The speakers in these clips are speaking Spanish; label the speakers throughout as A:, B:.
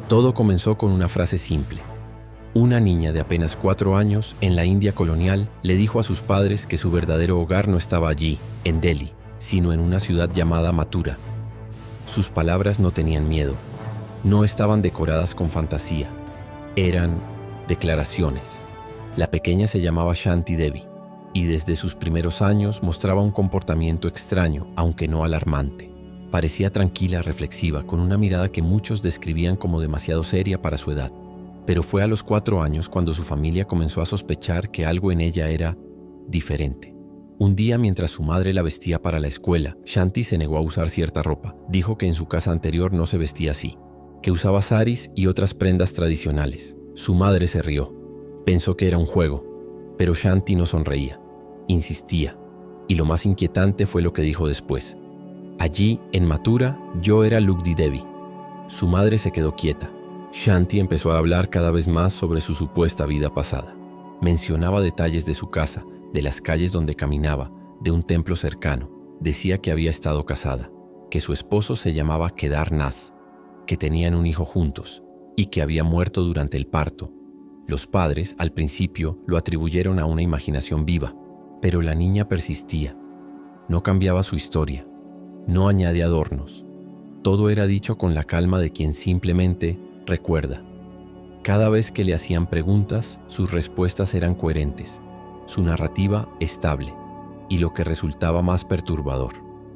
A: Todo comenzó con una frase simple. Una niña de apenas 4 años en la India colonial le dijo a sus padres que su verdadero hogar no estaba allí, en Delhi, sino en una ciudad llamada Mathura. Sus palabras no tenían miedo, no estaban decoradas con fantasía, eran declaraciones. La pequeña se llamaba Shanti Devi y desde sus primeros años mostraba un comportamiento extraño, aunque no alarmante. Parecía tranquila, reflexiva, con una mirada que muchos describían como demasiado seria para su edad. Pero fue a los 4 años cuando su familia comenzó a sospechar que algo en ella era diferente. Un día, mientras su madre la vestía para la escuela, Shanti se negó a usar cierta ropa. Dijo que en su casa anterior no se vestía así, que usaba saris y otras prendas tradicionales. Su madre se rió. Pensó que era un juego, pero Shanti no sonreía. Insistía. Y lo más inquietante fue lo que dijo después. Allí, en Mathura, yo era Lugdi Devi. Su madre se quedó quieta. Shanti empezó a hablar cada vez más sobre su supuesta vida pasada. Mencionaba detalles de su casa, de las calles donde caminaba, de un templo cercano. Decía que había estado casada, que su esposo se llamaba Kedar Nath, que tenían un hijo juntos y que había muerto durante el parto. Los padres, al principio, lo atribuyeron a una imaginación viva, pero la niña persistía. No cambiaba su historia. No añade adornos. Todo era dicho con la calma de quien simplemente recuerda. Cada vez que le hacían preguntas, sus respuestas eran coherentes, su narrativa estable, y lo que resultaba más perturbador,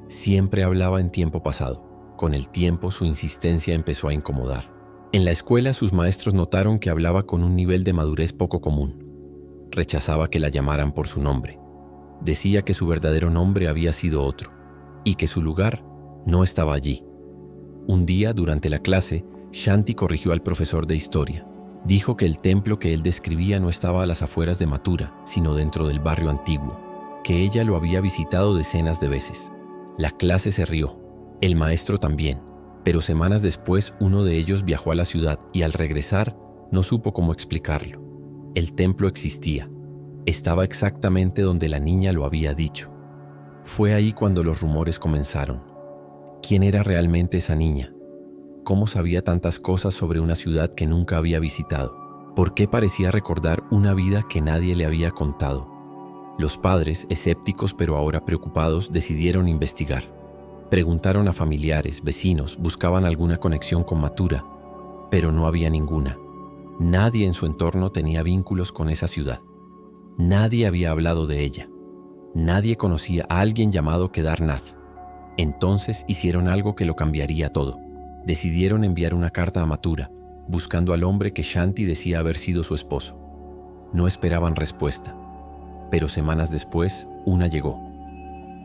A: siempre hablaba en tiempo pasado. Con el tiempo, su insistencia empezó a incomodar. En la escuela, sus maestros notaron que hablaba con un nivel de madurez poco común. Rechazaba que la llamaran por su nombre. Decía que su verdadero nombre había sido otro, y que su lugar no estaba allí. Un día, durante la clase, Shanti corrigió al profesor de historia. Dijo que el templo que él describía no estaba a las afueras de Mathura, sino dentro del barrio antiguo, que ella lo había visitado decenas de veces. La clase se rió, el maestro también, pero semanas después uno de ellos viajó a la ciudad y al regresar no supo cómo explicarlo. El templo existía, estaba exactamente donde la niña lo había dicho. Fue ahí cuando los rumores comenzaron. ¿Quién era realmente esa niña? ¿Cómo sabía tantas cosas sobre una ciudad que nunca había visitado? ¿Por qué parecía recordar una vida que nadie le había contado? Los padres, escépticos pero ahora preocupados, decidieron investigar. Preguntaron a familiares, vecinos, buscaban alguna conexión con Mathura, pero no había ninguna. Nadie en su entorno tenía vínculos con esa ciudad. Nadie había hablado de ella. Nadie conocía a alguien llamado Kedar Nath. Entonces hicieron algo que lo cambiaría todo. Decidieron enviar una carta a Mathura, buscando al hombre que Shanti decía haber sido su esposo. No esperaban respuesta, pero semanas después, una llegó.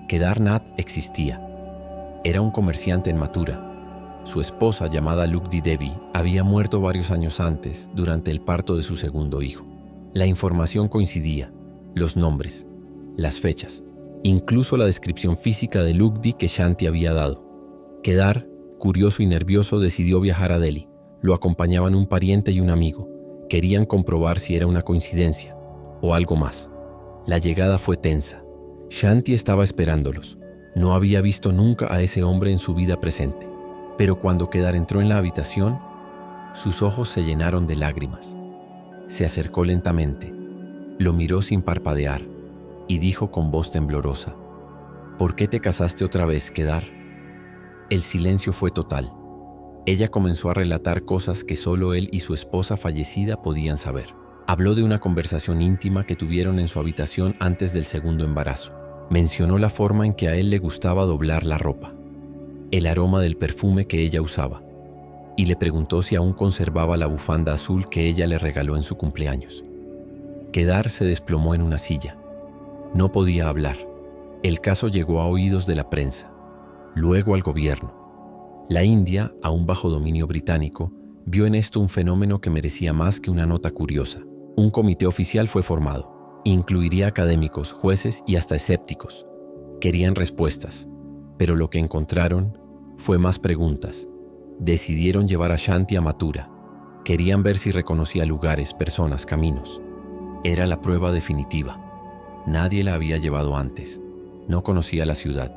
A: Kedar Nath existía. Era un comerciante en Mathura. Su esposa, llamada Lugdi Devi, había muerto varios años antes, durante el parto de su segundo hijo. La información coincidía, los nombres, las fechas, incluso la descripción física de Lugdi que Shanti había dado. Kedar, curioso y nervioso, decidió viajar a Delhi. Lo acompañaban un pariente y un amigo. Querían comprobar si era una coincidencia o algo más. La llegada fue tensa. Shanti estaba esperándolos. No había visto nunca a ese hombre en su vida presente. Pero cuando Kedar entró en la habitación, sus ojos se llenaron de lágrimas. Se acercó lentamente, lo miró sin parpadear y dijo con voz temblorosa: ¿Por qué te casaste otra vez, Kedar? El silencio fue total. Ella comenzó a relatar cosas que solo él y su esposa fallecida podían saber. Habló de una conversación íntima que tuvieron en su habitación antes del segundo embarazo. Mencionó la forma en que a él le gustaba doblar la ropa, el aroma del perfume que ella usaba, y le preguntó si aún conservaba la bufanda azul que ella le regaló en su cumpleaños. Kedar se desplomó en una silla. No podía hablar. El caso llegó a oídos de la prensa, luego al gobierno. La India, aún bajo dominio británico, vio en esto un fenómeno que merecía más que una nota curiosa. Un comité oficial fue formado. Incluiría académicos, jueces y hasta escépticos. Querían respuestas, pero lo que encontraron fue más preguntas. Decidieron llevar a Shanti a Mathura. Querían ver si reconocía lugares, personas, caminos. Era la prueba definitiva. Nadie la había llevado antes. No conocía la ciudad.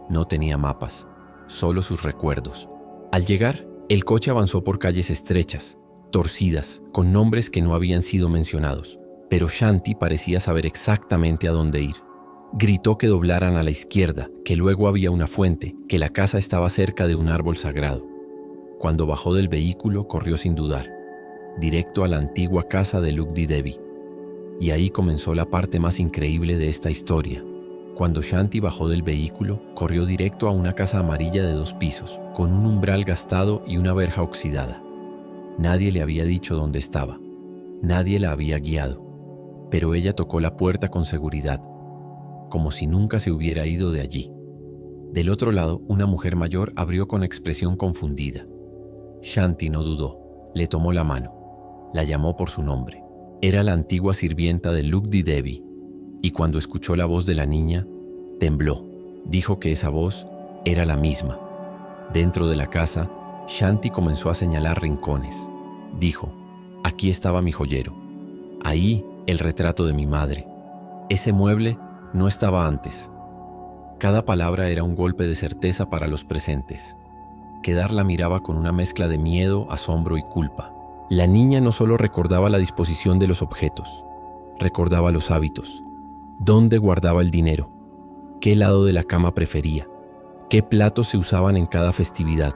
A: No tenía mapas, solo sus recuerdos. Al llegar, El coche avanzó por calles estrechas, torcidas, con nombres que no habían sido mencionados, pero Shanti parecía saber exactamente a dónde ir. Gritó que doblaran a la izquierda, que luego había una fuente, que la casa estaba cerca de un árbol sagrado. Cuando bajó del vehículo, corrió sin dudar, directo a la antigua casa de Lugdi Devi. Y ahí comenzó la parte más increíble de esta historia. Cuando Shanti bajó del vehículo, corrió directo a una casa amarilla de 2 pisos, con un umbral gastado y una verja oxidada. Nadie le había dicho dónde estaba. Nadie la había guiado. Pero ella tocó la puerta con seguridad, como si nunca se hubiera ido de allí. Del otro lado, una mujer mayor abrió con expresión confundida. Shanti no dudó. Le tomó la mano. La llamó por su nombre. Era la antigua sirvienta de Lugdi Devi. Y cuando escuchó la voz de la niña, tembló. Dijo que esa voz era la misma. Dentro de la casa, Shanti comenzó a señalar rincones. Dijo, aquí estaba mi joyero. Ahí el retrato de mi madre. Ese mueble no estaba antes. Cada palabra era un golpe de certeza para los presentes. Kedar la miraba con una mezcla de miedo, asombro y culpa. La niña no solo recordaba la disposición de los objetos, recordaba los hábitos. ¿Dónde guardaba el dinero? ¿Qué lado de la cama prefería? ¿Qué platos se usaban en cada festividad?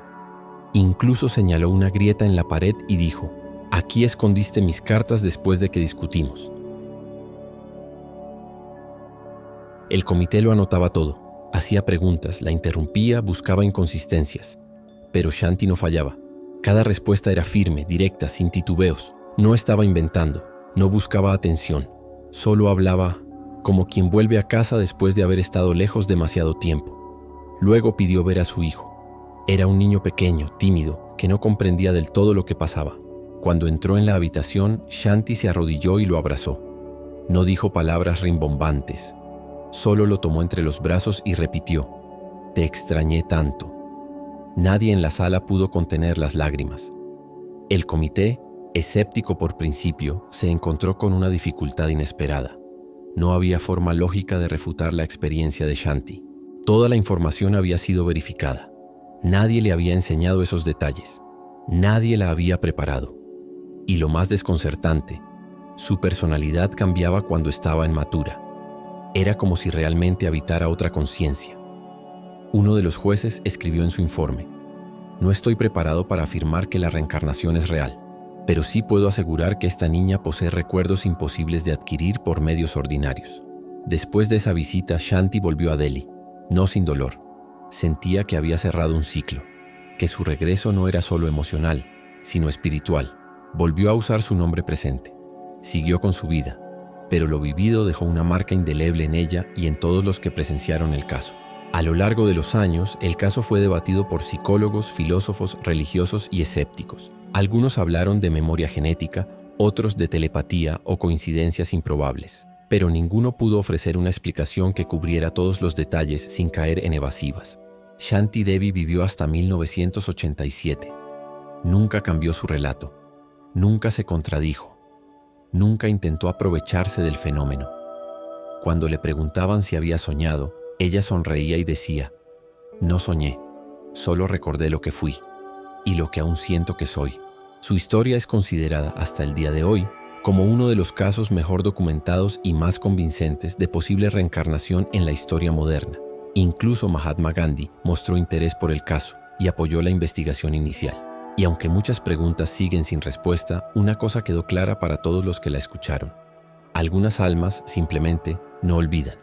A: Incluso señaló una grieta en la pared y dijo, aquí escondiste mis cartas después de que discutimos. El comité lo anotaba todo, hacía preguntas, la interrumpía, buscaba inconsistencias. Pero Shanti no fallaba. Cada respuesta era firme, directa, sin titubeos. No estaba inventando, no buscaba atención, solo hablaba como quien vuelve a casa después de haber estado lejos demasiado tiempo. Luego pidió ver a su hijo. Era un niño pequeño, tímido, que no comprendía del todo lo que pasaba. Cuando entró en la habitación, Shanti se arrodilló y lo abrazó. No dijo palabras rimbombantes. Solo lo tomó entre los brazos y repitió, «Te extrañé tanto». Nadie en la sala pudo contener las lágrimas. El comité, escéptico por principio, se encontró con una dificultad inesperada. No había forma lógica de refutar la experiencia de Shanti. Toda la información había sido verificada. Nadie le había enseñado esos detalles. Nadie la había preparado. Y lo más desconcertante, su personalidad cambiaba cuando estaba en Mathura. Era como si realmente habitara otra conciencia. Uno de los jueces escribió en su informe, «No estoy preparado para afirmar que la reencarnación es real, pero sí puedo asegurar que esta niña posee recuerdos imposibles de adquirir por medios ordinarios». Después de esa visita, Shanti volvió a Delhi, no sin dolor. Sentía que había cerrado un ciclo, que su regreso no era solo emocional, sino espiritual. Volvió a usar su nombre presente. Siguió con su vida, pero lo vivido dejó una marca indeleble en ella y en todos los que presenciaron el caso. A lo largo de los años, el caso fue debatido por psicólogos, filósofos, religiosos y escépticos. Algunos hablaron de memoria genética, otros de telepatía o coincidencias improbables, pero ninguno pudo ofrecer una explicación que cubriera todos los detalles sin caer en evasivas. Shanti Devi vivió hasta 1987. Nunca cambió su relato, nunca se contradijo, nunca intentó aprovecharse del fenómeno. Cuando le preguntaban si había soñado, ella sonreía y decía, «No soñé, solo recordé lo que fui y lo que aún siento que soy». Su historia es considerada hasta el día de hoy como uno de los casos mejor documentados y más convincentes de posible reencarnación en la historia moderna. Incluso Mahatma Gandhi mostró interés por el caso y apoyó la investigación inicial. Y aunque muchas preguntas siguen sin respuesta, una cosa quedó clara para todos los que la escucharon. Algunas almas simplemente no olvidan.